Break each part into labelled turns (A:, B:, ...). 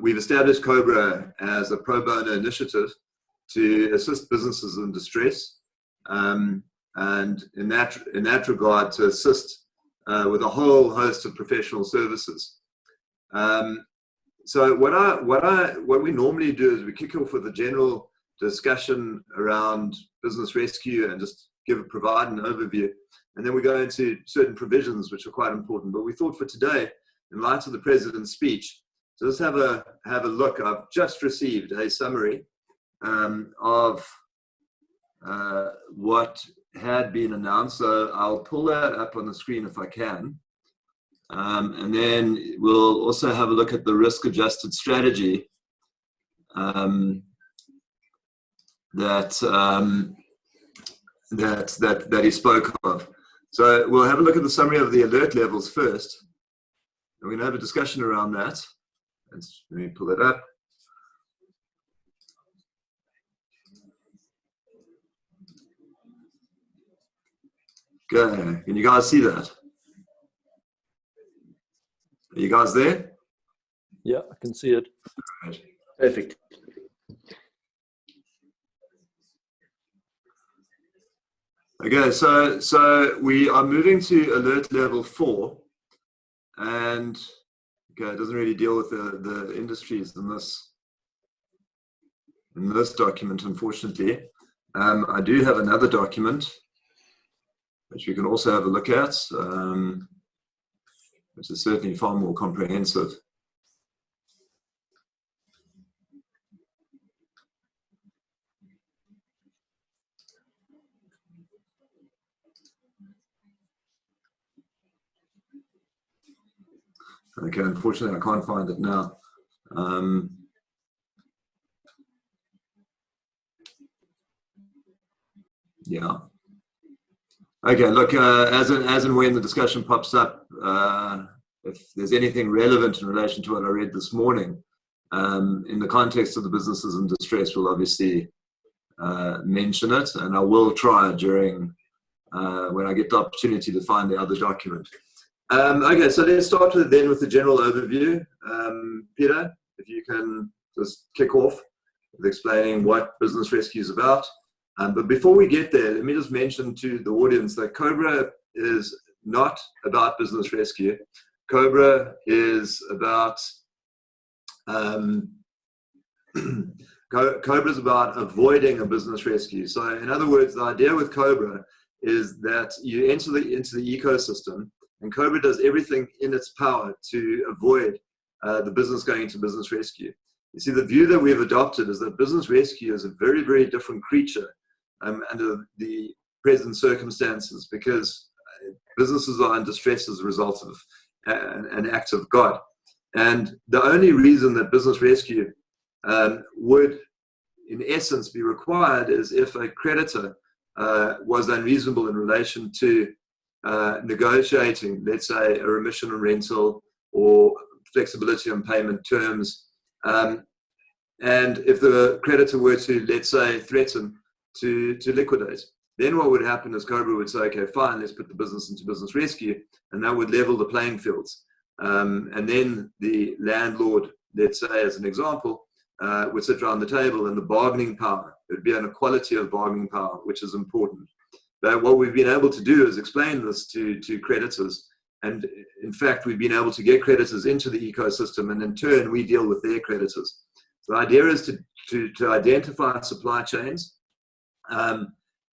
A: We've established COBRA as a pro bono initiative to assist businesses in distress, and in that regard to assist with a whole host of professional services. So what we normally do is we kick off with a general discussion around business rescue and just provide an overview, and then we go into certain provisions which are quite important. But we thought for today, in light of the President's speech, so let's have a look. I've just received a summary of what had been announced, so I'll pull that up on the screen if I can. And then we'll also have a look at the risk-adjusted strategy that he spoke of. So we'll have a look at the summary of the alert levels first. And we're going to have a discussion around that. Let me pull it up. Okay, can you guys see that? Are you guys there?
B: Yeah, I can see it.
C: Perfect.
A: Okay, so we are moving to alert level 4, and okay, it doesn't really deal with the industries in this document, unfortunately. I do have another document which we can also have a look at, which is certainly far more comprehensive. Okay, unfortunately, I can't find it now. Yeah. Okay, look, as and when the discussion pops up, if there's anything relevant in relation to what I read this morning, in the context of the businesses in distress, we'll obviously mention it, and I will try during when I get the opportunity to find the other document. Okay, so let's start with the general overview. Peter, if you can just kick off with explaining what business rescue is about. But before we get there, let me just mention to the audience that COBRA is not about business rescue. COBRA is about COBRA is about avoiding a business rescue. So, in other words, the idea with COBRA is that you enter into the ecosystem, and COBRA does everything in its power to avoid the business going into business rescue. You see, the view that we've adopted is that business rescue is a very, very different creature under the present circumstances, because businesses are in distress as a result of an act of God. And the only reason that business rescue would, in essence, be required is if a creditor was unreasonable in relation to negotiating, let's say, a remission on rental or flexibility on payment terms. And if the creditor were to, let's say, threaten to liquidate, then what would happen is COBRA would say, okay, fine, let's put the business into business rescue, and that would level the playing fields. And then the landlord, let's say, as an example, would sit around the table, and the bargaining power, it would be an equality of bargaining power, which is important. But what we've been able to do is explain this to creditors. And in fact, we've been able to get creditors into the ecosystem, and in turn, we deal with their creditors. So the idea is to identify supply chains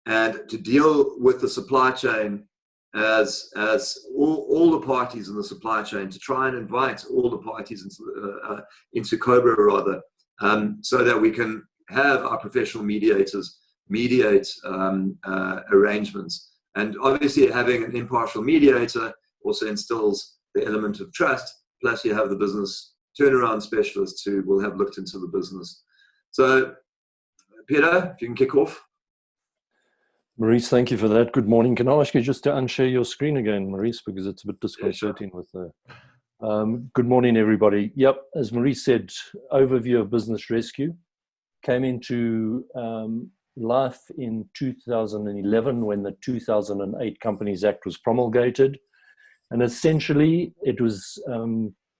A: and to deal with the supply chain as all the parties in the supply chain, to try and invite all the parties into COBRA rather, so that we can have our professional mediators mediate arrangements. And obviously having an impartial mediator also instills the element of trust, plus you have the business turnaround specialists who will have looked into the business. So Peter, if you can kick off.
B: Maurice, thank you for that. Good morning. Can I ask you just to unshare your screen again, Maurice, because it's a bit disconcerting with the... good morning, everybody. Yep, as Maurice said, overview of business rescue. Came into life in 2011 when the 2008 Companies Act was promulgated. And essentially, it was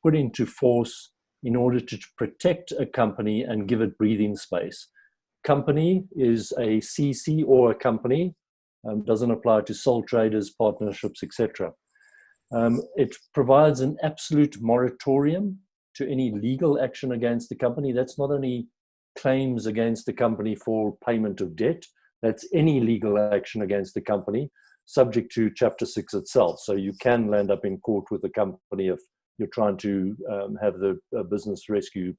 B: put into force in order to protect a company and give it breathing space. Company is a CC or a company, doesn't apply to sole traders, partnerships, etc. It provides an absolute moratorium to any legal action against the company. That's not only claims against the company for payment of debt, that's any legal action against the company, subject to Chapter 6 itself. So you can land up in court with the company if you're trying to have the business rescue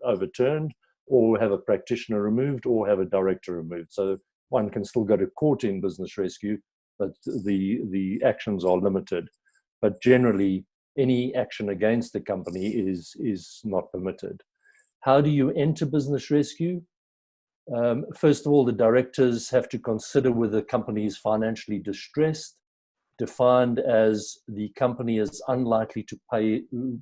B: overturned, or have a practitioner removed, or have a director removed. So one can still go to court in business rescue, but the actions are limited. But generally, any action against the company is not permitted. How do you enter business rescue? First of all, the directors have to consider whether the company is financially distressed, defined as the company is unlikely to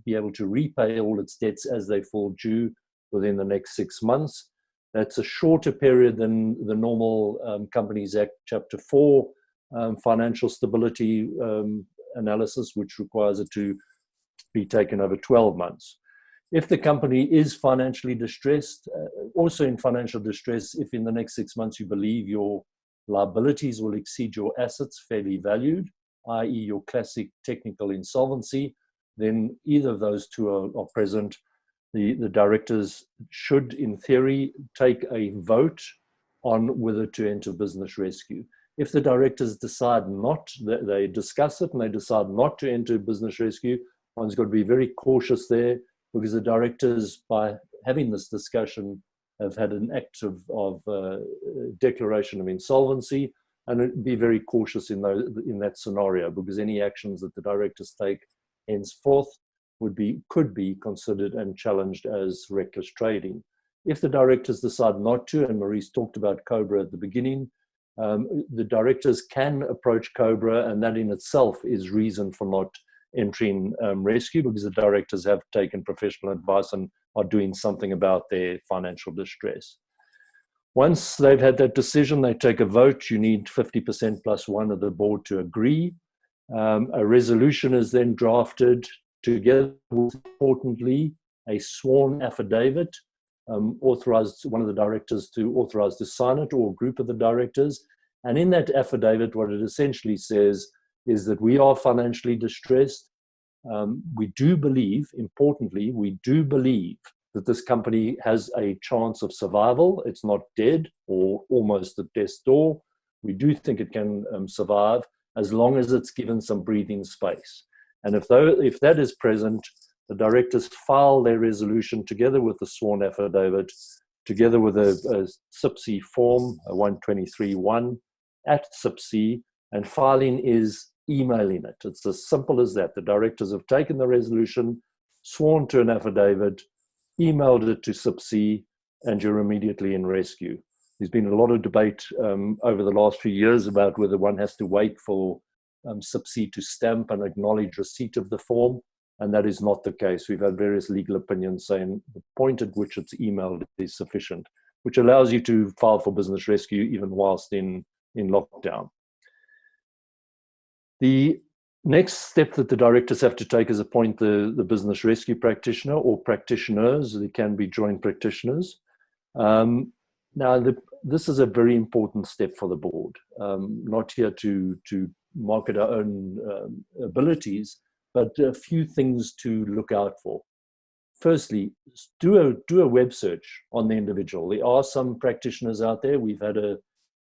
B: be able to repay all its debts as they fall due within the next 6 months. That's a shorter period than the normal Companies Act Chapter 4 financial stability analysis, which requires it to be taken over 12 months. If the company is financially distressed, also in financial distress, if in the next 6 months you believe your liabilities will exceed your assets fairly valued, i.e. your classic technical insolvency, then either of those two are present. The directors should, in theory, take a vote on whether to enter business rescue. If the directors decide not, they discuss it and they decide not to enter business rescue, one's got to be very cautious there, because the directors, by having this discussion, have had an act of declaration of insolvency, and be very cautious in that scenario, because any actions that the directors take henceforth could be considered and challenged as reckless trading. If the directors decide not to, and Maurice talked about COBRA at the beginning, the directors can approach COBRA, and that in itself is reason for not entering rescue, because the directors have taken professional advice and are doing something about their financial distress. Once they've had that decision, they take a vote. You need 50% plus one of the board to agree. A resolution is then drafted together with, importantly, a sworn affidavit, authorized one of the directors to authorize to sign it, or a group of the directors. And in that affidavit, what it essentially says is that we are financially distressed. We do believe, importantly, we do believe that this company has a chance of survival. It's not dead or almost at death's door. We do think it can survive as long as it's given some breathing space. And if that is present, the directors file their resolution together with the sworn affidavit, together with a CIPC form, a 123.1 at CIPC, and filing is emailing it. It's as simple as that. The directors have taken the resolution, sworn to an affidavit, emailed it to CIPC, and you're immediately in rescue. There's been a lot of debate over the last few years about whether one has to wait for CIPC to stamp and acknowledge receipt of the form, and that is not the case. We've had various legal opinions saying the point at which it's emailed is sufficient, which allows you to file for business rescue even whilst in lockdown. The next step that the directors have to take is appoint the business rescue practitioner or practitioners. They can be joint practitioners. Now, this is a very important step for the board. Not here to market our own abilities, but a few things to look out for. Firstly, do a web search on the individual. There are some practitioners out there. We've had a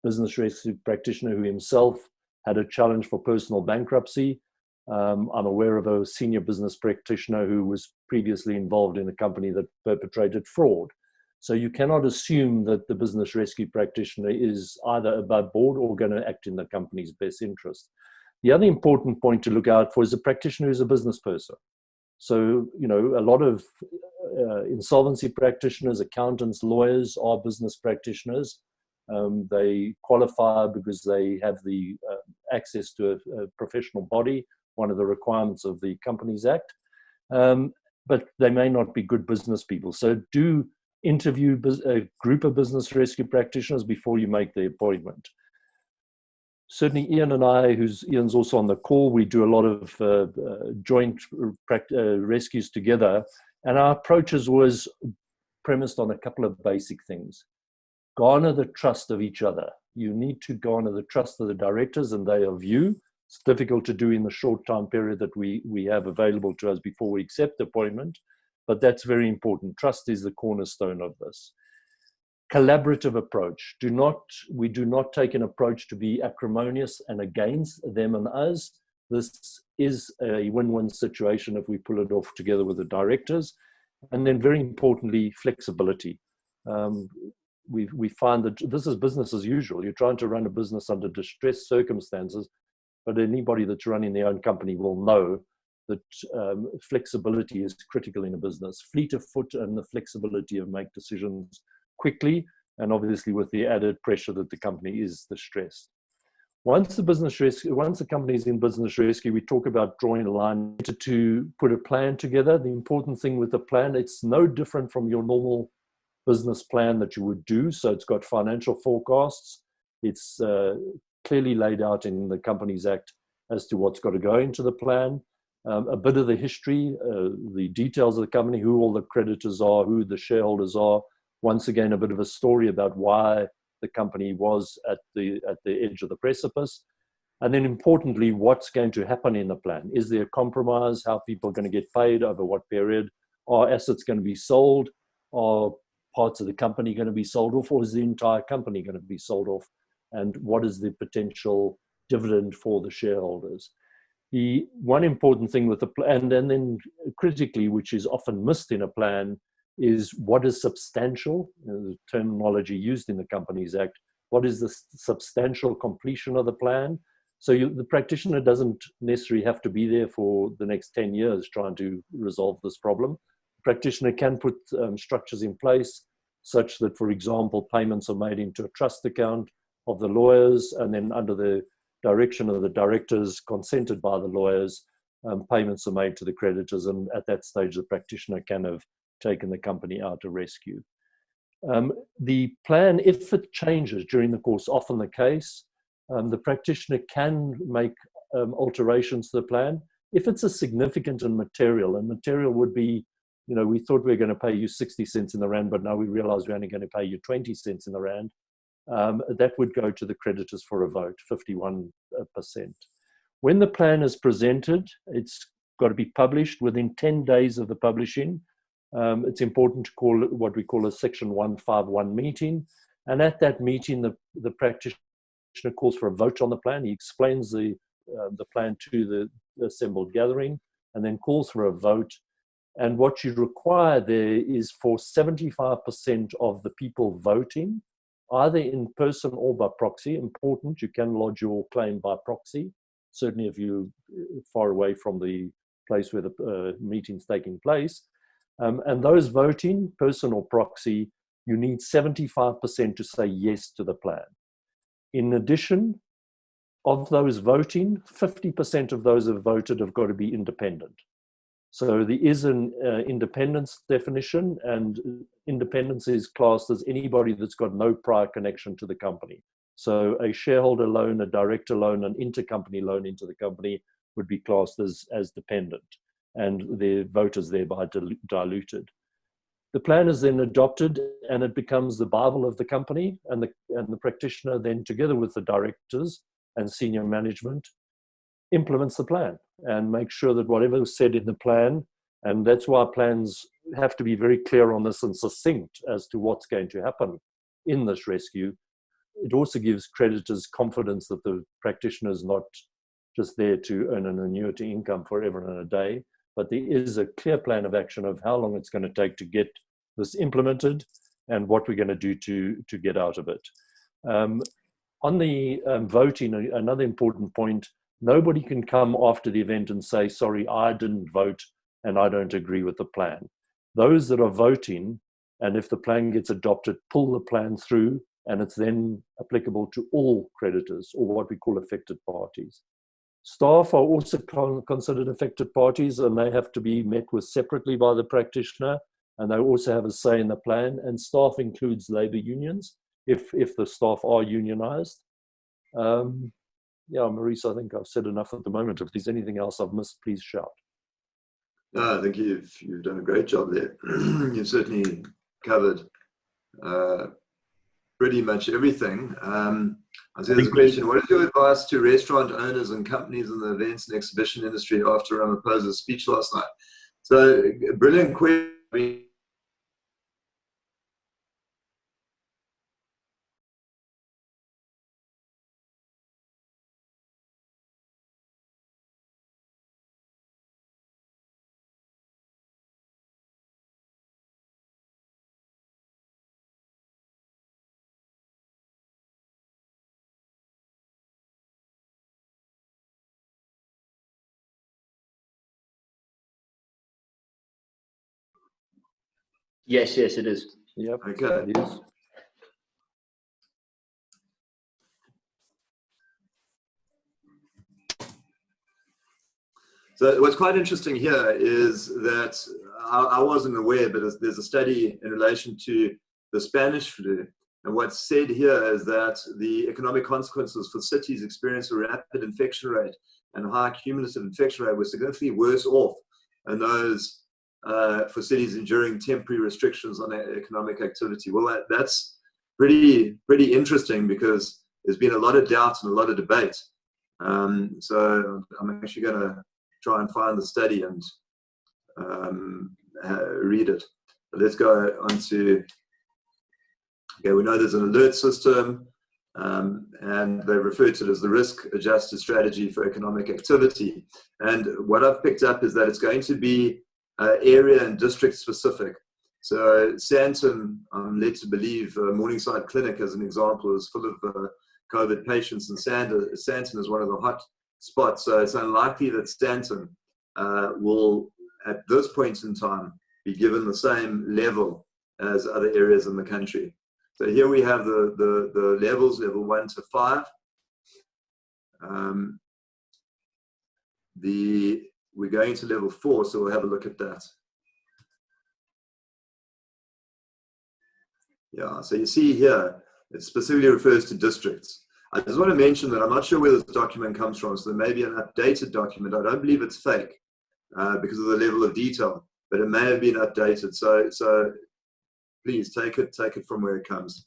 B: business rescue practitioner who himself had a challenge for personal bankruptcy. I'm aware of a senior business practitioner who was previously involved in a company that perpetrated fraud. So you cannot assume that the business rescue practitioner is either above board or going to act in the company's best interest. The other important point to look out for is a practitioner who's a business person. So, you know, a lot of insolvency practitioners, accountants, lawyers are business practitioners. They qualify because they have the access to a professional body, one of the requirements of the Companies Act, but they may not be good business people. So do interview a group of business rescue practitioners before you make the appointment. certainly Ian and I, Ian's also on the call, we do a lot of joint rescues together. And our approaches was premised on a couple of basic things. Garner the trust of each other. You need to garner the trust of the directors and they of you. It's difficult to do in the short time period that we have available to us before we accept the appointment, but that's very important. Trust is the cornerstone of this. Collaborative approach. We do not take an approach to be acrimonious and against them and us. This is a win-win situation if we pull it off together with the directors. And then very importantly, flexibility. We find that this is business as usual. You're trying to run a business under distressed circumstances, but anybody that's running their own company will know that flexibility is critical in a business. Fleet of foot and the flexibility of make decisions quickly, and obviously with the added pressure that the company is distressed. Once the company is in business rescue, we talk about drawing a line to put a plan together. The important thing with the plan, it's no different from your normal business plan that you would do. So it's got financial forecasts. It's clearly laid out in the Companies Act as to what's got to go into the plan. A bit of the history, the details of the company, who all the creditors are, who the shareholders are. Once again, a bit of a story about why the company was at the edge of the precipice. And then importantly, what's going to happen in the plan? Is there a compromise? How people are going to get paid over what period? Are assets going to be sold? Are parts of the company going to be sold off, or is the entire company going to be sold off? And what is the potential dividend for the shareholders? The one important thing with the plan, and then critically, which is often missed in a plan, is what is substantial, the terminology used in the Companies Act. What is the substantial completion of the plan? So the practitioner doesn't necessarily have to be there for the next 10 years trying to resolve this problem. The practitioner can put structures in place such that, for example, payments are made into a trust account of the lawyers, and then under the direction of the directors, consented by the lawyers, payments are made to the creditors, and at that stage the practitioner can have taken the company out of rescue. The plan, if it changes during the course, often the case, the practitioner can make alterations to the plan. If it's a significant and material would be, we thought we were going to pay you 60 cents in the rand, but now we realize we're only going to pay you 20 cents in the rand. That would go to the creditors for a vote, 51%. When the plan is presented, it's got to be published within 10 days of the publishing. It's important to call it what we call a Section 151 meeting. And at that meeting, the practitioner calls for a vote on the plan. He explains the plan to the assembled gathering and then calls for a vote. And what you require there is for 75% of the people voting, either in person or by proxy. Important, you can lodge your claim by proxy, certainly if you're far away from the place where the meeting's taking place. And those voting, person or proxy, you need 75% to say yes to the plan. In addition, of those voting, 50% of those who have voted have got to be independent. So there is an independence definition, and independence is classed as anybody that's got no prior connection to the company. So a shareholder loan, a director loan, an intercompany loan into the company would be classed as dependent, and their vote is thereby diluted. The plan is then adopted and it becomes the Bible of the company, and the practitioner then, together with the directors and senior management, implements the plan and makes sure that whatever is said in the plan, and that's why plans have to be very clear on this and succinct as to what's going to happen in this rescue. It also gives creditors confidence that the practitioner is not just there to earn an annuity income forever and a day, but there is a clear plan of action of how long it's going to take to get this implemented and what we're going to do to get out of it. On the voting, another important point, nobody can come after the event and say, sorry, I didn't vote and I don't agree with the plan. Those that are voting, and if the plan gets adopted, pull the plan through, and it's then applicable to all creditors, or what we call affected parties. Staff are also considered affected parties, and they have to be met with separately by the practitioner, and they also have a say in the plan. And staff includes labor unions, if the staff are unionized. yeah, Maurice, I think I've said enough at the moment. If there's anything else I've missed, please shout.
A: No, I think you've done a great job there. You've certainly covered pretty much everything. I see there's a question. What is your advice to restaurant owners and companies in the events and exhibition industry after Ramaphosa's speech last night? So, brilliant question.
C: Yes, it is.
B: Yep.
A: Okay.
B: It is.
A: So what's quite interesting here is that I wasn't aware, but there's a study in relation to the Spanish flu. And what's said here is that the economic consequences for cities experiencing a rapid infection rate and high cumulative infection rate were significantly worse off than those for cities enduring temporary restrictions on their economic activity. Well, that's pretty interesting, because there's been a lot of doubt and a lot of debate. So I'm actually going to try and find the study and read it. But let's go on to, okay, we know there's an alert system, and they refer to it as the risk-adjusted strategy for economic activity. And what I've picked up is that it's going to be area and district specific. So Sandton, I'm led to believe, Morningside Clinic, as an example, is full of COVID patients, and Sandton is one of the hot spots. So it's unlikely that Sandton will, at this point in time, be given the same level as other areas in the country. So here we have the levels, level 1 to 5. We're going to level 4, so we'll have a look at that. Yeah, so you see here, it specifically refers to districts. I just want to mention that I'm not sure where this document comes from, so there may be an updated document. I don't believe it's fake because of the level of detail, but it may have been updated. So please take it from where it comes.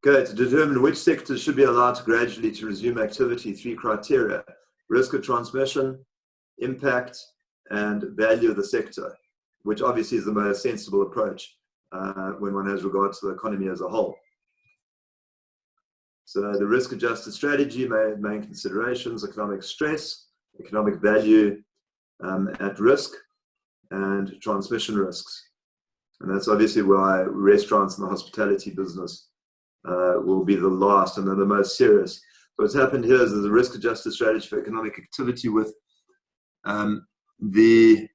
A: Okay, to determine which sectors should be allowed to gradually to resume activity, 3 criteria: risk of transmission, impact, and value of the sector, which obviously is the most sensible approach when one has regard to the economy as a whole. So the risk-adjusted strategy, main considerations: economic stress, economic value at risk, and transmission risks. And that's obviously why restaurants and the hospitality business will be the last and they're the most serious. So what's happened here is there's a risk-adjusted strategy for economic activity with the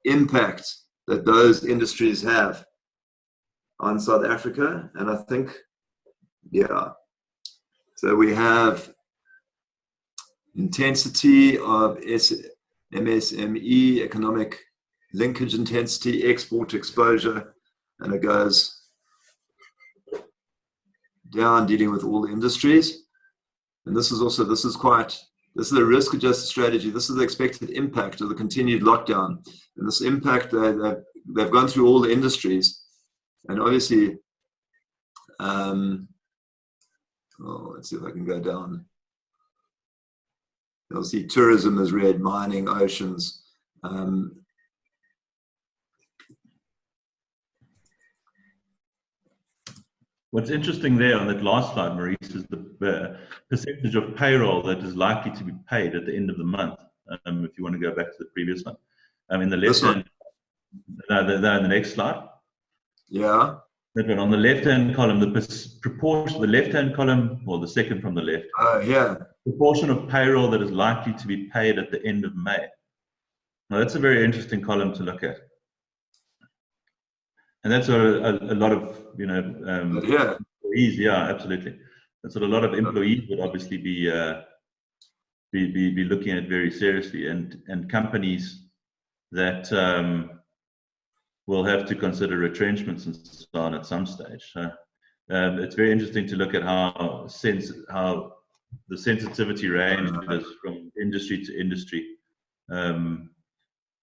A: impact that those industries have on South Africa. And I think, yeah, so we have intensity of MSME, economic linkage intensity, export exposure, and it goes down, dealing with all the industries. And this is a risk-adjusted strategy. This is the expected impact of the continued lockdown. And this impact, they've gone through all the industries. And obviously, let's see if I can go down. You'll see tourism is red, mining, oceans.
D: What's interesting there on that last slide, Maurice, is the percentage of payroll that is likely to be paid at the end of the month. If you want to go back to the previous one, in the left hand, no, in the next slide.
A: Yeah.
D: That one on the left-hand column, the proportion, the left-hand column, or the second from the left.
A: Yeah.
D: Proportion of payroll that is likely to be paid at the end of May. Now that's a very interesting column to look at. And that's a lot of, employees. Yeah, absolutely. That's what a lot of employees would obviously be looking at very seriously, and companies that will have to consider retrenchments and so on at some stage. So it's very interesting to look at how the sensitivity ranges from industry to industry when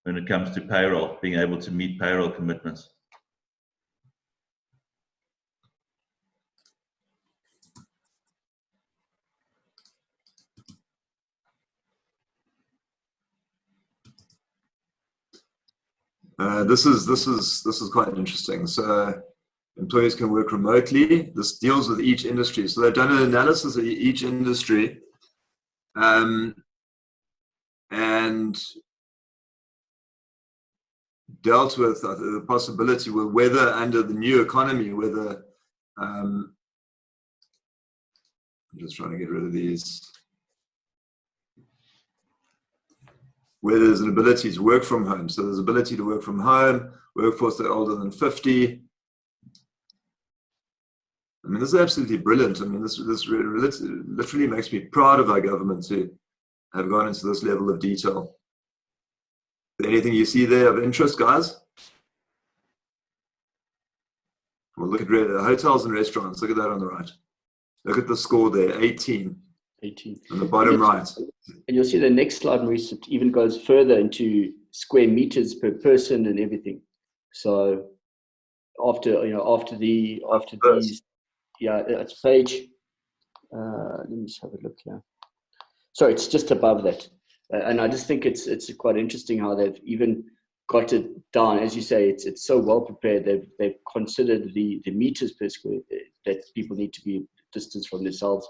D: it comes to payroll, being able to meet payroll commitments.
A: This is quite interesting. So employees can work remotely. This deals with each industry. So they've done an analysis of each industry, and dealt with the possibility with whether under the new economy, whether I'm just trying to get rid of these. Where there's an ability to work from home. So there's ability to work from home, workforce that are older than 50. I mean, this is absolutely brilliant. I mean, this literally makes me proud of our government to have gone into this level of detail. Anything you see there of interest, guys? Well, look at hotels and restaurants. Look at that on the right. Look at the score there, 18.
C: 18.
A: On the bottom right.
C: And you'll see the next slide, Maurice, it even goes further into square meters per person and everything. So after these, yeah, it's page. Let me just have a look here. So it's just above that, and I just think it's quite interesting how they've even got it down. As you say, it's so well prepared. They've considered the meters per square that people need to be distance from themselves.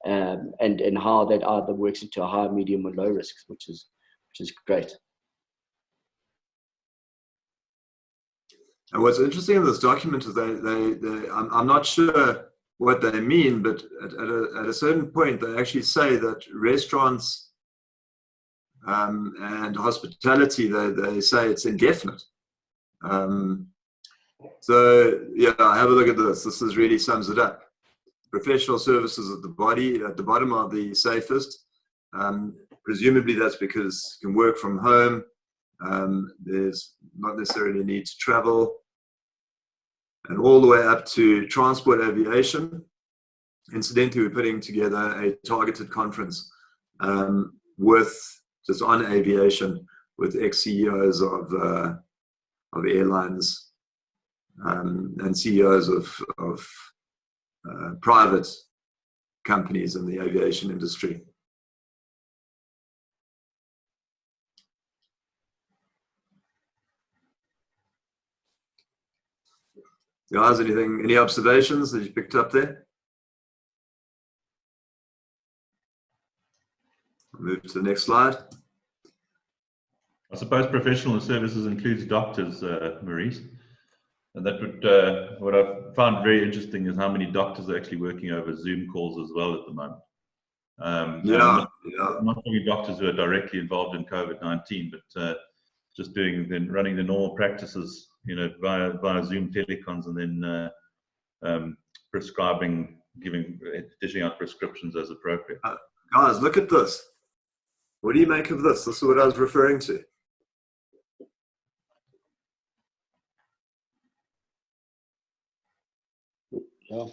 C: And how that either works into a high, medium, or low risks, which is great.
A: And what's interesting in this document is I'm not sure what they mean, but at a certain point they actually say that restaurants and hospitality, they say it's indefinite. So yeah, have a look at this. This really sums it up. Professional services at the bottom are the safest. Presumably that's because you can work from home. There's not necessarily a need to travel. And all the way up to transport aviation. Incidentally, we're putting together a targeted conference just on aviation with ex-CEOs of airlines and CEOs of private companies in the aviation industry. Guys, any observations that you picked up there? I'll move to the next slide.
D: I suppose professional services includes doctors, Maurice. And that would, what I found very interesting is how many doctors are actually working over Zoom calls as well at the moment. I'm not talking doctors who are directly involved in COVID-19, but just running the normal practices, via Zoom telecons, and then dishing out prescriptions as appropriate.
A: Guys, look at this. What do you make of this? This is what I was referring to.
C: Yeah.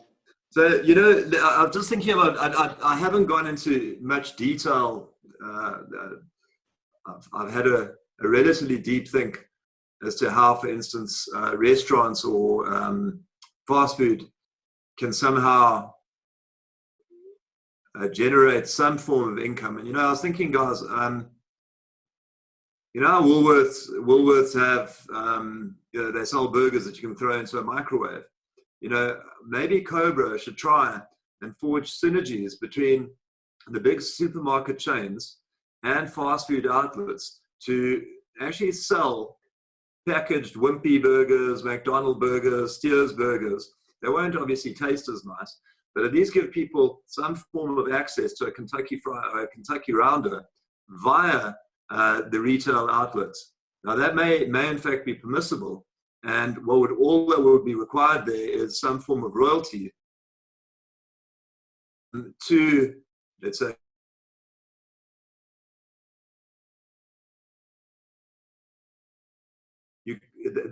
A: So, I'm just thinking about, I haven't gone into much detail. I've had a relatively deep think as to how, for instance, restaurants or fast food can somehow generate some form of income. And, I was thinking, guys, Woolworths have, they sell burgers that you can throw into a microwave. Maybe COBRA should try and forge synergies between the big supermarket chains and fast food outlets to actually sell packaged Wimpy burgers, McDonald's burgers, Steers burgers. They won't obviously taste as nice, but at least give people some form of access to a Kentucky Rounder via the retail outlets. Now that may in fact be permissible, and all that would be required there is some form of royalty to, let's say,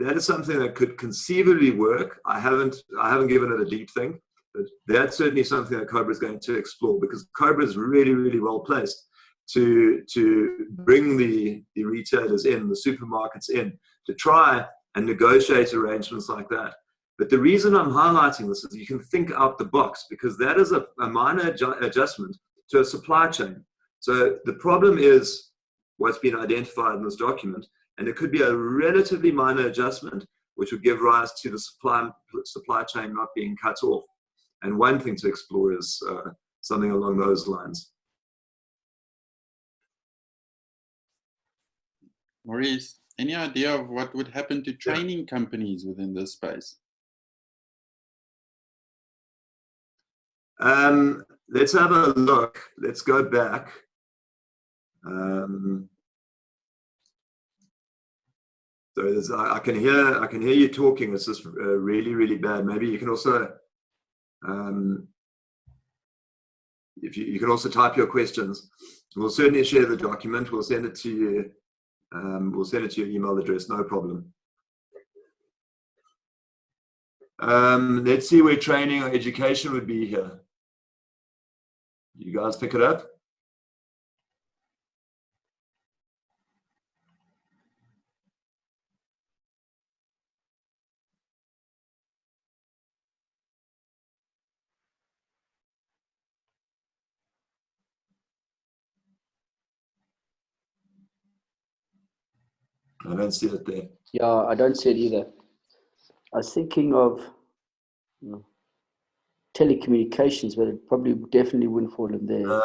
A: that is something that could conceivably work. I haven't given it a deep think, But that's certainly something that COBRA is going to explore, because COBRA is really, really well placed to bring the retailers in, the supermarkets in, to try and negotiate arrangements like that. But the reason I'm highlighting this is you can think out the box, because that is a minor adjustment to a supply chain. So the problem is what's been identified in this document, and it could be a relatively minor adjustment which would give rise to the supply chain not being cut off. And one thing to explore is something along those lines.
E: Maurice, any idea of what would happen to training companies within this space?
A: Let's have a look. Let's go back. So I can hear you talking. It's just really, really bad. Maybe you can also, if you can also type your questions. We'll certainly share the document. We'll send it to you. We'll send it to your email address. No problem. Let's see where training or education would be here. You guys pick it up? I don't see it there.
C: Yeah, I don't see it either. I was thinking of telecommunications, but it probably definitely wouldn't fall in there.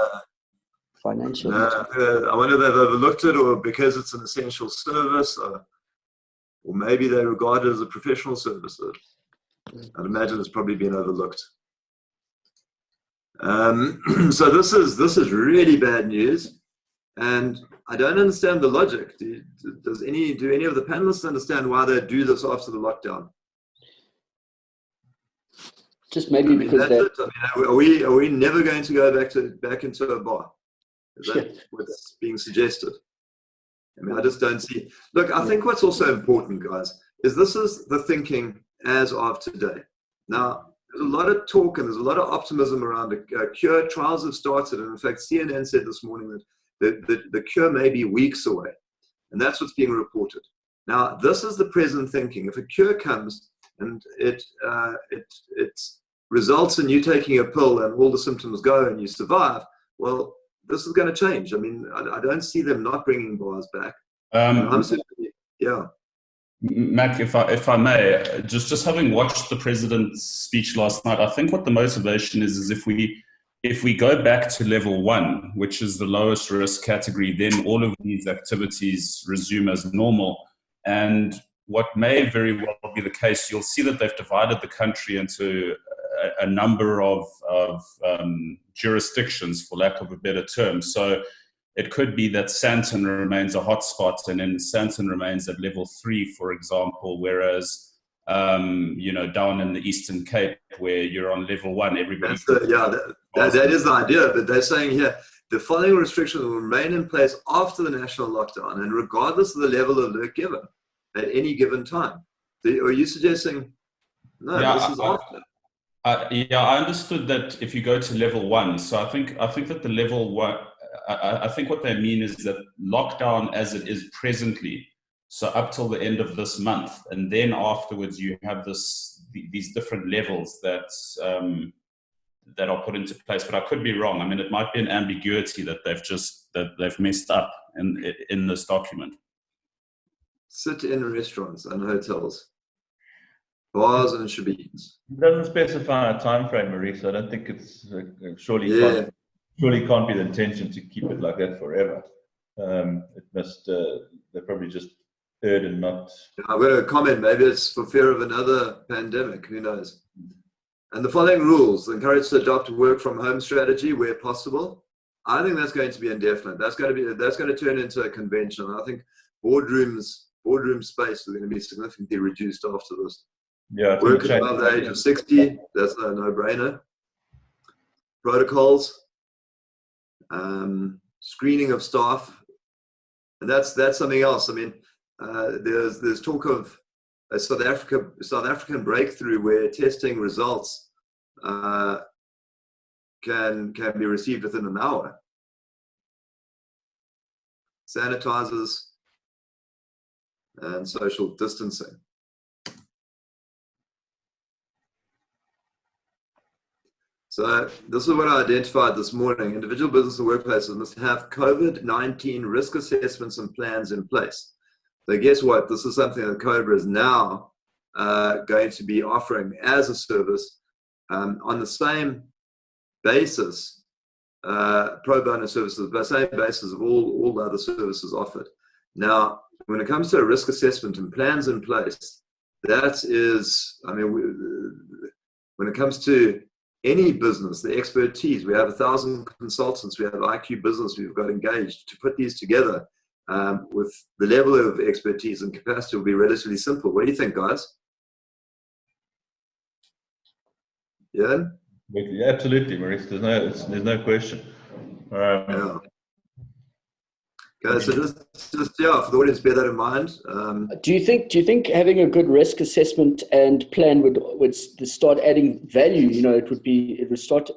C: Financial.
A: I wonder if they've overlooked it, or because it's an essential service, or maybe they regard it as a professional service. I'd imagine it's probably been overlooked. So this is really bad news, and I don't understand the logic. Do any of the panelists understand why they do this after the lockdown?
C: Just maybe because
A: are we never going to go back into a bar? Is that what's being suggested? I mean, I just don't see. Look, I think what's also important, guys, is this is the thinking as of today. Now, there's a lot of talk and there's a lot of optimism around a cure. Trials have started, and in fact, CNN said this morning that the cure may be weeks away, and that's what's being reported. Now, this is the present thinking. If a cure comes and it results in you taking a pill and all the symptoms go and you survive, well, this is going to change. I mean, I don't see them not bringing bars back. Yeah.
F: Mac, if I may, just having watched the president's speech last night, I think what the motivation is if we go back to level 1, which is the lowest risk category, then all of these activities resume as normal. And what may very well be the case, you'll see that they've divided the country into a number of jurisdictions, for lack of a better term. So it could be that Sandton remains a hotspot, and then Sandton remains at level 3, for example, whereas down in the Eastern Cape, where you're on level 1, everybody.
A: That is the idea. But they're saying here the following restrictions will remain in place after the national lockdown, and regardless of the level of alert given at any given time. Are you suggesting no? This is after.
F: I understood that if you go to level 1, so I think that the level 1, I think what they mean is that lockdown as it is presently, so up till the end of this month, and then afterwards you have these different levels that are put into place. But I could be wrong. I mean, it might be an ambiguity that they've messed up in this document.
A: Sit in restaurants and hotels. Bars and shebeens.
D: It doesn't specify a time frame, Maurice. I don't think it's surely can't be the intention to keep it like that forever. It must. They probably just heard and not.
A: I've got a comment. Maybe it's for fear of another pandemic. Who knows? And the following rules: encouraged to adopt a work from home strategy where possible. I think that's going to be indefinite. That's going to turn into a convention. I think boardroom space is going to be significantly reduced after this.
D: Yeah,
A: workers above the age of 60, that's a no-brainer. Protocols, screening of staff, and that's something else. I mean, there's talk of a South African breakthrough where testing results can be received within an hour. Sanitizers and social distancing. So this is what I identified this morning. Individual business and workplaces must have COVID-19 risk assessments and plans in place. So guess what? This is something that COBRA is now going to be offering as a service on the same basis, pro bono services, but same basis of all the other services offered. Now, when it comes to a risk assessment and plans in place, that is, I mean, when it comes to any business, the expertise, we have 1,000 consultants, we have IQ Business, we've got engaged to put these together with the level of expertise and capacity will be relatively simple. What do you think, guys? Yeah?
D: Absolutely, Maurice. There's no question.
A: Yeah. Okay, so just yeah, for the audience, bear that in mind.
C: Do you think having a good risk assessment and plan would start adding value? You know, it would start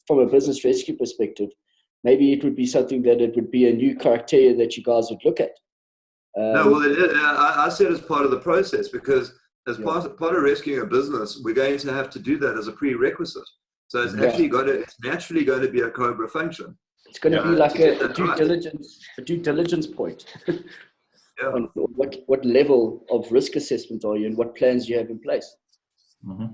C: from a business rescue perspective. Maybe it would be something that it would be a new criteria that you guys would look at.
A: No, well, I see it as part of the process because as part of rescuing a business, we're going to have to do that as a prerequisite. So it's it's naturally going to be a COBRA function.
C: It's going to be like a due diligence point. On what level of risk assessment are you and what plans you have in place?
D: Mm-hmm.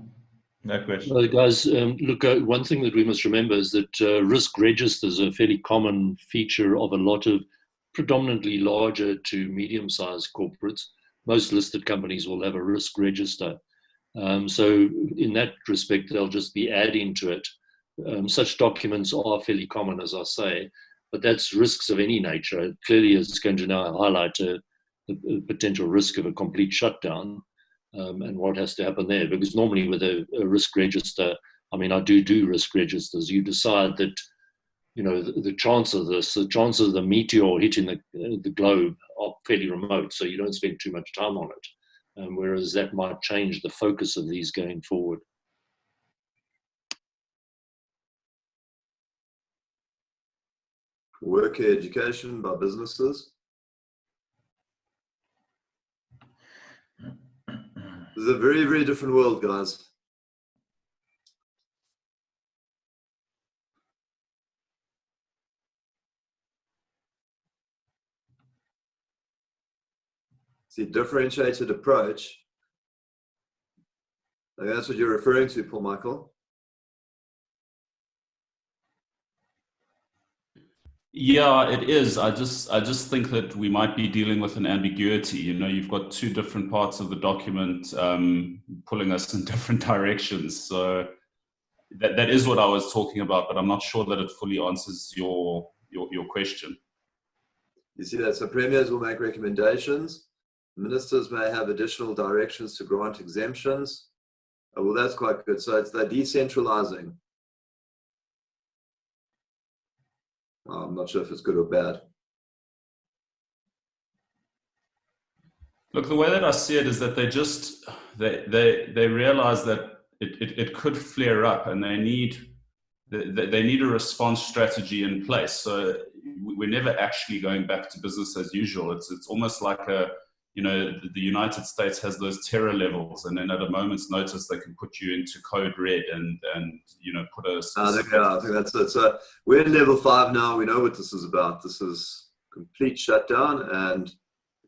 D: No question.
B: Well, guys, look, one thing that we must remember is that risk registers are a fairly common feature of a lot of predominantly larger to medium-sized corporates. Most listed companies will have a risk register. So in that respect, they'll just be adding to it. Such documents are fairly common, as I say, but that's risks of any nature. It clearly is going to now highlight the potential risk of a complete shutdown and what has to happen there. Because normally with a risk register, I mean, I do risk registers. You decide that, you know, the chance of the meteor hitting the globe are fairly remote, so you don't spend too much time on it. Whereas that might change the focus of these going forward.
A: Worker education by businesses. This is a very, very different world, guys. See, differentiated approach. I think that's what you're referring to, Paul Michael.
F: Yeah, it is. I just think that we might be dealing with an ambiguity. You know, you've got two different parts of the document pulling us in different directions. So that is what I was talking about, but I'm not sure that it fully answers your question.
A: You see that? So premiers will make recommendations. Ministers may have additional directions to grant exemptions. Oh, well, that's quite good. So they're decentralizing. I'm not sure if it's good or bad.
F: Look, the way that I see it is that they realize that it could flare up, and they need a response strategy in place. So we're never actually going back to business as usual. It's almost like the United States has those terror levels, and then at a moment's notice they can put you into code red and put a specific...
A: I think that's it. So we're in level 5 now. We know what this is about. This is complete shutdown, and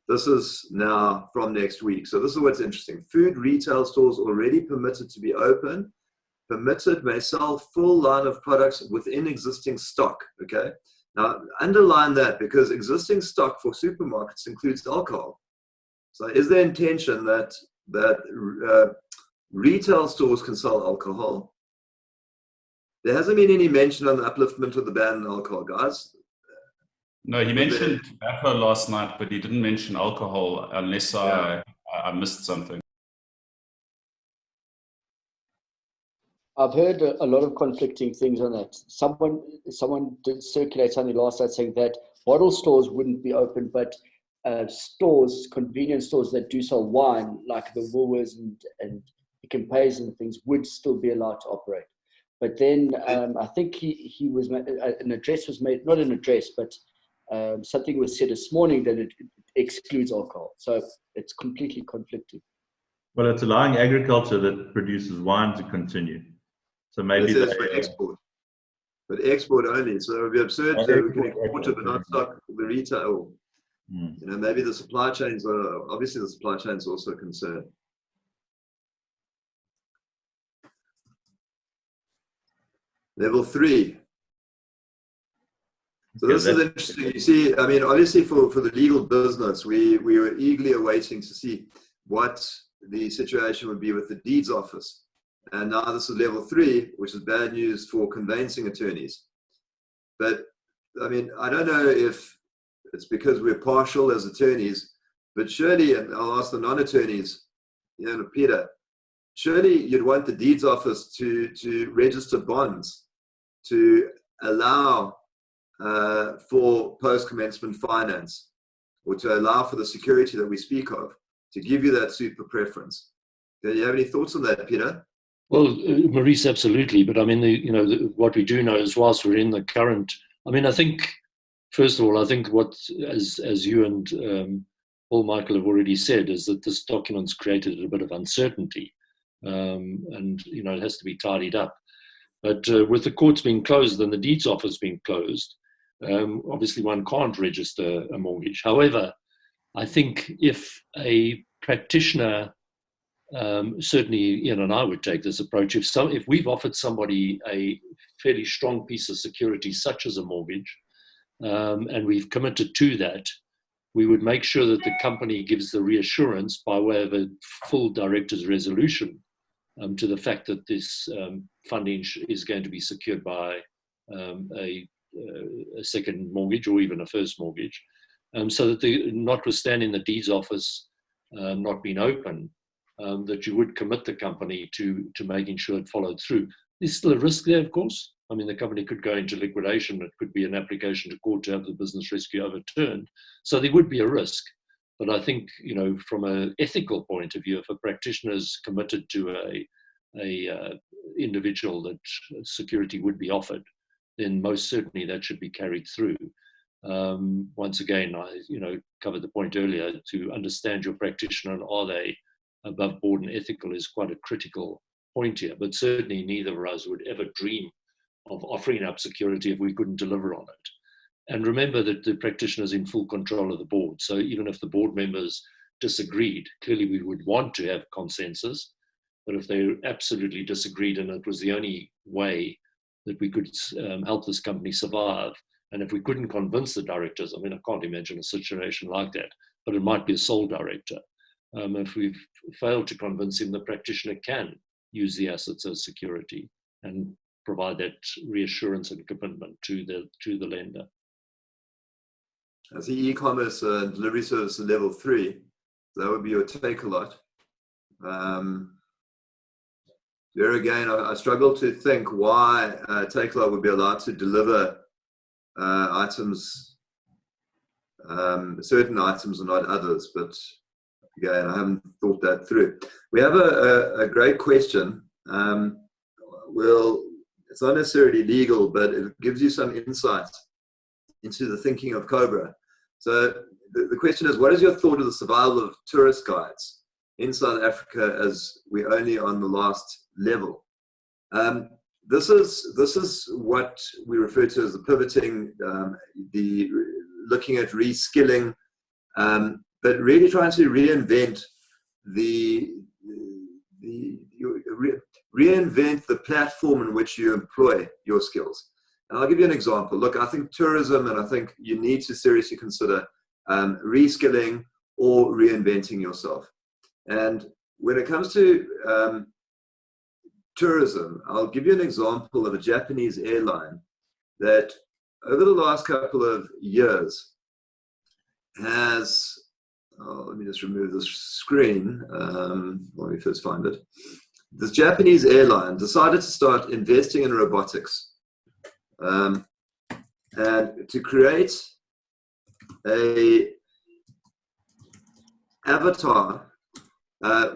A: this is now from next week. So this is what's interesting. Food retail stores already permitted to be open. Permitted may sell full line of products within existing stock. Okay. Now underline that, because existing stock for supermarkets includes alcohol. So is there intention that retail stores can sell alcohol? There hasn't been any mention on the upliftment of the ban on alcohol, guys.
F: No, he mentioned tobacco last night, but he didn't mention alcohol, unless I missed something.
C: I've heard a lot of conflicting things on that. Someone did circulate something last night saying that bottle stores wouldn't be open, but stores, convenience stores that do sell wine, like the Woolworths and campaigns and things would still be allowed to operate. But then I think he was an address was made, not an address, but something was said this morning that it excludes alcohol. So it's completely conflicting.
D: Well, it's allowing agriculture that produces wine to continue. So maybe
A: that's for export, but export only. So it would be absurd to we can export it but not stock the retail. You know, maybe the supply chains are obviously the supply chains are also a concern. Level 3. So this is interesting. You see, I mean, obviously for the legal business, we were eagerly awaiting to see what the situation would be with the deeds office. And now this is level 3, which is bad news for conveyancing attorneys. But I mean, I don't know if it's because we're partial as attorneys, but surely, and I'll ask the non-attorneys, you know, Peter, surely you'd want the deeds office to register bonds to allow for post-commencement finance, or to allow for the security that we speak of, to give you that super preference. Do you have any thoughts on that, Peter?
B: Well, Maurice, absolutely. But I mean, what we do know is, whilst we're in the current, I mean, I think, first of all, I think what, as you and Paul Michael have already said, is that this document's created a bit of uncertainty, and you know, it has to be tidied up. But with the courts being closed and the deeds office being closed, obviously one can't register a mortgage. However, I think if a practitioner, certainly Ian and I would take this approach, if we've offered somebody a fairly strong piece of security such as a mortgage, and we've committed to that, we would make sure that the company gives the reassurance by way of a full director's resolution to the fact that this funding is going to be secured by a second mortgage or even a first mortgage, so that notwithstanding the deeds office not being open, that you would commit the company to making sure it followed through. There's still a risk there, of course. I mean, the company could go into liquidation. It could be an application to court to have the business rescue overturned. So there would be a risk. But I think, you know, from an ethical point of view, if a practitioner is committed to a individual that security would be offered, then most certainly that should be carried through. Once again, I covered the point earlier, to understand your practitioner and are they above board and ethical is quite a critical point here. But certainly neither of us would ever dream of offering up security if we couldn't deliver on it. And remember that the practitioner is in full control of the board. So even if the board members disagreed, clearly we would want to have consensus. But if they absolutely disagreed and it was the only way that we could help this company survive, and if we couldn't convince the directors, I mean, I can't imagine a situation like that, but it might be a sole director. If we've failed to convince him, the practitioner can use the assets as security and provide that reassurance and commitment to the lender.
A: I see e-commerce and delivery service at level 3. That would be your take a lot. There again, I struggle to think why Takealot would be allowed to deliver items, certain items and not others, but again, I haven't thought that through. We have a great question. Well, it's not necessarily legal, but it gives you some insight into the thinking of COBRA. So the question is, what is your thought of the survival of tourist guides in South Africa as we're only on the last level? This is what we refer to as the pivoting, the looking at reskilling, but really trying to reinvent reinvent the platform in which you employ your skills. And I'll give you an example. Look, I think tourism, and I think you need to seriously consider reskilling or reinventing yourself. And when it comes to tourism, I'll give you an example of a Japanese airline that over the last couple of years has, let me just remove this screen. Let me first find it. This Japanese airline decided to start investing in robotics and to create a avatar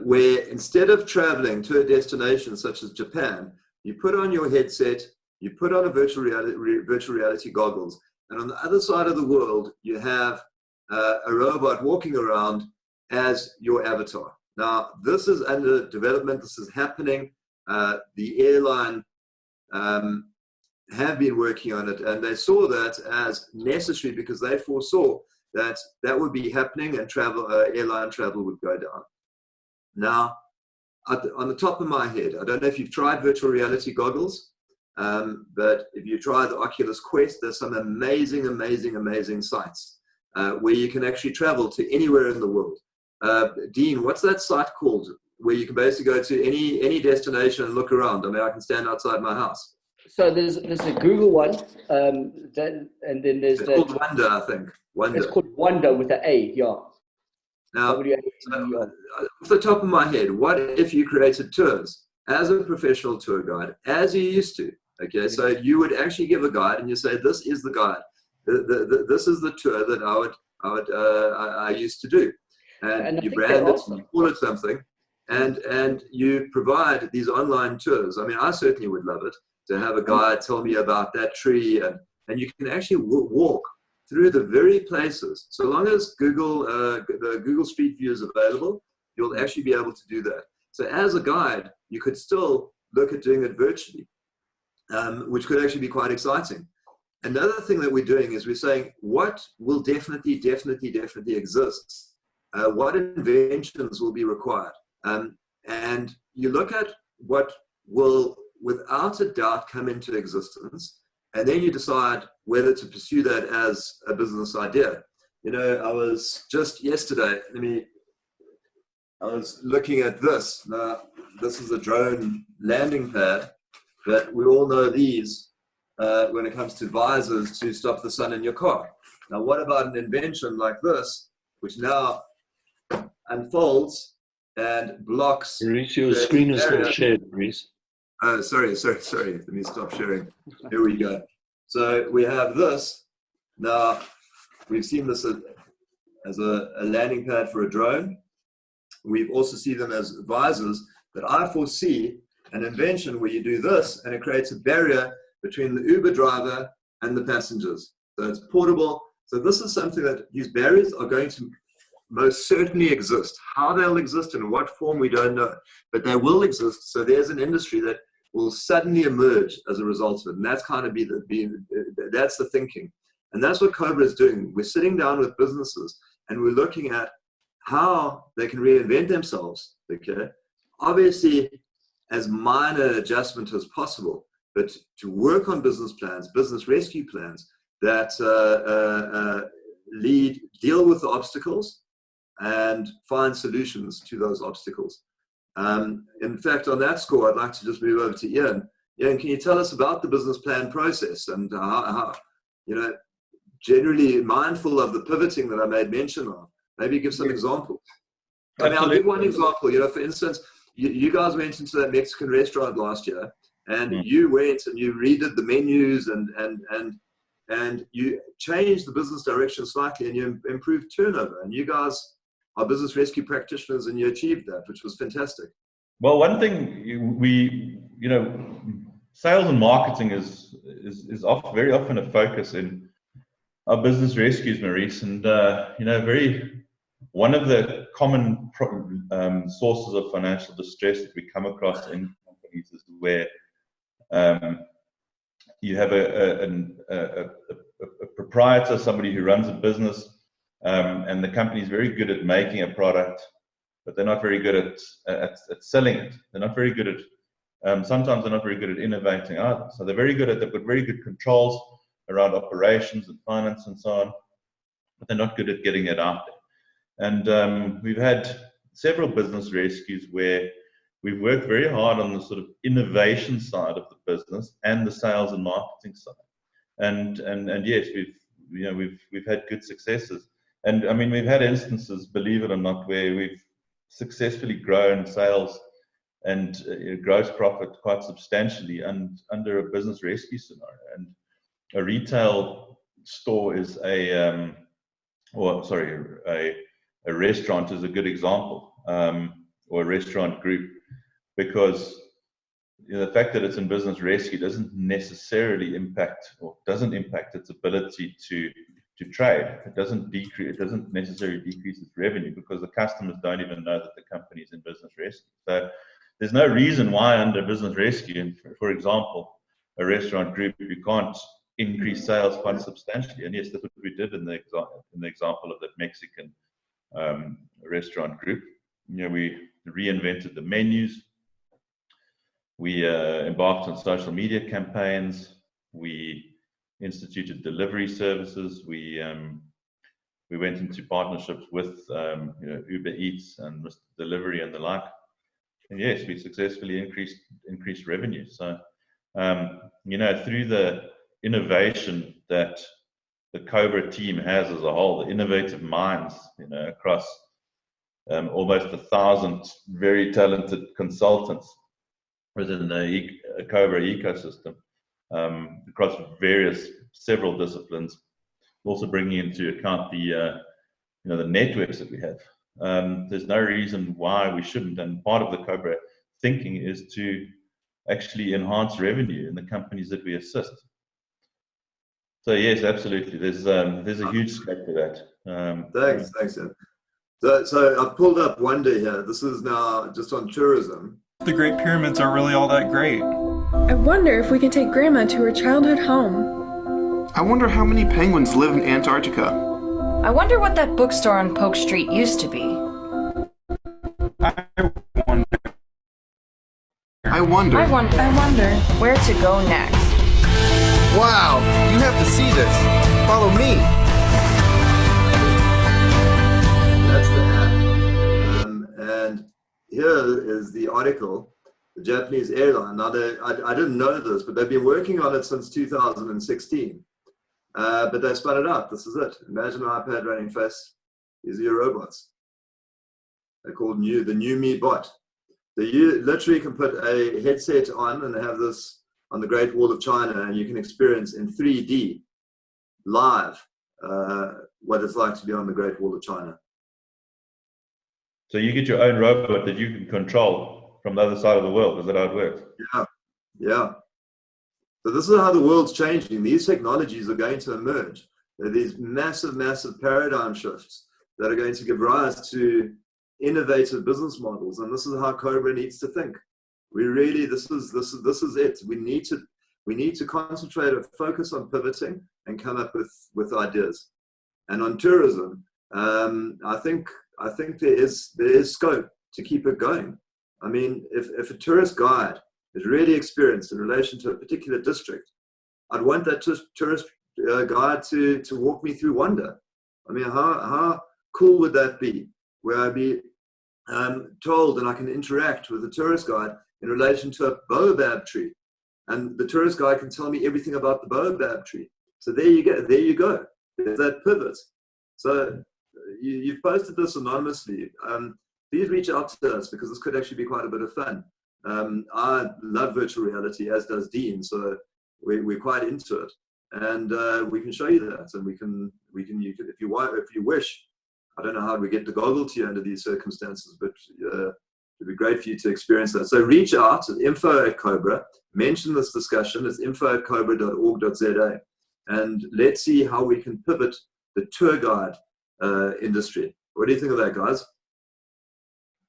A: where instead of traveling to a destination such as Japan, you put on your headset, you put on a virtual reality goggles, and on the other side of the world, you have a robot walking around as your avatar. Now, this is under development. This is happening. The airline have been working on it, and they saw that as necessary because they foresaw that that would be happening and airline travel would go down. Now, on the top of my head, I don't know if you've tried virtual reality goggles, but if you try the Oculus Quest, there's some amazing, amazing, amazing sites where you can actually travel to anywhere in the world. Dean, what's that site called where you can basically go to any destination and look around? I mean, I can stand outside my house.
C: So there's a Google one, and then there's
A: it's called Wonder, I think. Wonder.
C: It's called Wonder with an A, yeah.
A: Now, off the top of my head, what if you created tours as a professional tour guide, as you used to? Okay, so you would actually give a guide, and you say, "This is the guide. This is the tour that I used to do," and you brand it, and you call it something, and you provide these online tours. I mean, I certainly would love it to have a guide tell me about that tree, and you can actually walk through the very places. So long as the Google Street View is available, you'll actually be able to do that. So as a guide, you could still look at doing it virtually, which could actually be quite exciting. Another thing that we're doing is we're saying what will definitely exist, what inventions will be required, and you look at what will without a doubt come into existence, and then you decide whether to pursue that as a business idea. You know, I was just yesterday, I was looking at this. Now, this is a drone landing pad, but we all know these when it comes to visors to stop the sun in your car. Now, what about an invention like this, which now unfolds and blocks?
B: Maurice, your screen is still shared, Maurice.
A: Oh, sorry. Let me stop sharing. Here we go. So we have this. Now, we've seen this as a landing pad for a drone. We've also seen them as visors, but I foresee an invention where you do this and it creates a barrier between the Uber driver and the passengers. So it's portable. So this is something that these barriers are going to most certainly exist. How they'll exist and in what form, we don't know, but they will exist. So there's an industry that will suddenly emerge as a result of it. And that's kind of that's the thinking. And that's what COBRA is doing. We're sitting down with businesses and we're looking at how they can reinvent themselves, okay? Obviously, as minor adjustment as possible, but to work on business plans, business rescue plans that deal with the obstacles and find solutions to those obstacles. In fact, on that score, I'd like to just move over to Ian. Ian, can you tell us about the business plan process and how generally mindful of the pivoting that I made mention of? Maybe give some examples. I mean, I'll give one example. For instance, you guys went into that Mexican restaurant last year, and you went and you redid the menus and you changed the business direction slightly, and you improved turnover. And you guys are business rescue practitioners, and you achieved that, which was fantastic.
D: Well, one thing sales and marketing is very often a focus in our business rescues, Maurice, and one of the common sources of financial distress that we come across in companies is where you have a proprietor, somebody who runs a business, and the company is very good at making a product, but they're not very good at selling it. They're not very good at, sometimes they're not very good at innovating either. So they've got very good controls around operations and finance and so on, but they're not good at getting it out there. And we've had several business rescues where we've worked very hard on the sort of innovation side of the business and the sales and marketing side. And yes, we've had good successes. And I mean, we've had instances, believe it or not, where we've successfully grown sales and gross profit quite substantially under a business rescue scenario. And a retail store is a restaurant is a good example. or a restaurant group, because the fact that it's in business rescue doesn't necessarily impact, or doesn't impact its ability to trade. It doesn't necessarily decrease its revenue, because the customers don't even know that the company is in business rescue. So there's no reason why under business rescue, and for example, a restaurant group, you can't increase sales quite substantially. And yes, that's what we did in the example of that Mexican restaurant group. We reinvented the menus. We embarked on social media campaigns. We instituted delivery services. We went into partnerships with Uber Eats and Mr. Delivery and the like. And yes, we successfully increased revenue. So through the innovation that the COBRA team has as a whole, the innovative minds, across almost 1,000 very talented consultants within the COBRA ecosystem, across several disciplines, also bringing into account the networks that we have. There's no reason why we shouldn't, and part of the COBRA thinking is to actually enhance revenue in the companies that we assist. So yes, absolutely. There's a huge scope to that.
A: Thanks, Ed. So I've pulled up Wonder here. This is now just on tourism.
G: The Great Pyramids are really all that great.
H: I wonder if we can take Grandma to her childhood home.
I: I wonder how many penguins live in Antarctica.
J: I wonder what that bookstore on Polk Street used to be.
I: I wonder
J: where to go next.
I: Wow, you have to see this. Follow me.
A: That's the app. And here is the article, the Japanese airline. Now, I didn't know this, but they've been working on it since 2016. But they spun it out. This is it. Imagine an iPad running face. These are your robots. They're called the new Me Bot. You literally can put a headset on and have this on the Great Wall of China, and you can experience in 3D live what it's like to be on the Great Wall of China.
D: So you get your own robot that you can control from the other side of the world. Is that how it works?
A: Yeah. So this is how the world's changing. These technologies are going to emerge. There are these massive, massive paradigm shifts that are going to give rise to innovative business models, and this is how COBRA needs to think. This is it. We need to concentrate and focus on pivoting and come up with ideas. And on tourism, I think there is scope to keep it going. I mean, if a tourist guide is really experienced in relation to a particular district, I'd want that tourist guide to walk me through Wonder. I mean, how cool would that be? Where I'd be told and I can interact with the tourist guide in relation to a baobab tree, and the tourist guide can tell me everything about the baobab tree. So there you go. There's that pivot. So you've posted this anonymously. Please reach out to us, because this could actually be quite a bit of fun. I love virtual reality, as does Dean, so we're quite into it, and we can show you that, and we can if you wish. I don't know how we get the goggle to you under these circumstances, but it'd be great for you to experience that. So reach out at info@COBRA, mention this discussion. It's info@cobra.org.za, and let's see how we can pivot the tour guide industry. What do you think of that, guys?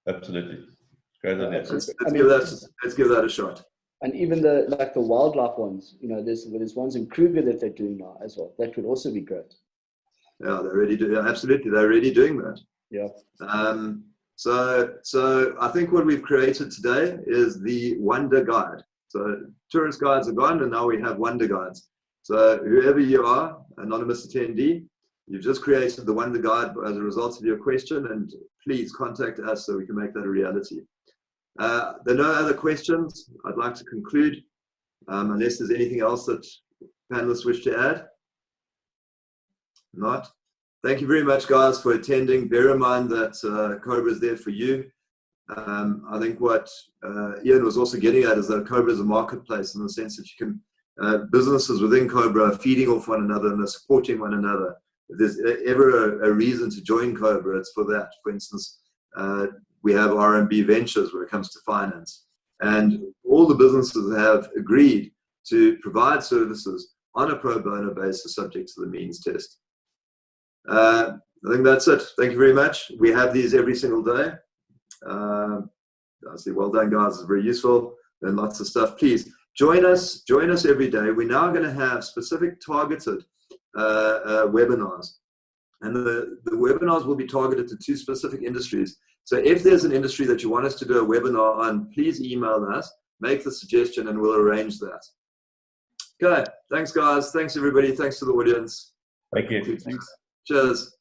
D: Absolutely. Great idea.
A: Let's give that a shot.
C: And even the wildlife ones, there's ones in Kruger that they're doing now as well. That would also be great.
A: Yeah, they're already doing. Absolutely, they're already doing that.
C: Yeah.
A: So I think what we've created today is the Wonder Guide. So tourist guides are gone, and now we have Wonder Guides. So whoever you are, anonymous attendee, you've just created the Wonder Guide as a result of your question, and please contact us so we can make that a reality. There are no other questions. I'd like to conclude, unless there's anything else that panelists wish to add. Not. Thank you very much, guys, for attending. Bear in mind that COBRA is there for you. I think what Ian was also getting at is that COBRA is a marketplace, in the sense that you can businesses within COBRA are feeding off one another and they're supporting one another. If there's ever a reason to join COBRA, it's for that. For instance, We have RMB Ventures when it comes to finance. And all the businesses have agreed to provide services on a pro bono basis subject to the means test. I think that's it. Thank you very much. We have these every single day. I see, well done, guys. It's very useful and lots of stuff. Please join us every day. We're now going to have specific targeted webinars. And the webinars will be targeted to 2 specific industries. So if there's an industry that you want us to do a webinar on, please email us, make the suggestion, and we'll arrange that. Okay, thanks guys. Thanks everybody. Thanks to the audience.
K: Thank you.
A: Thanks. Cheers.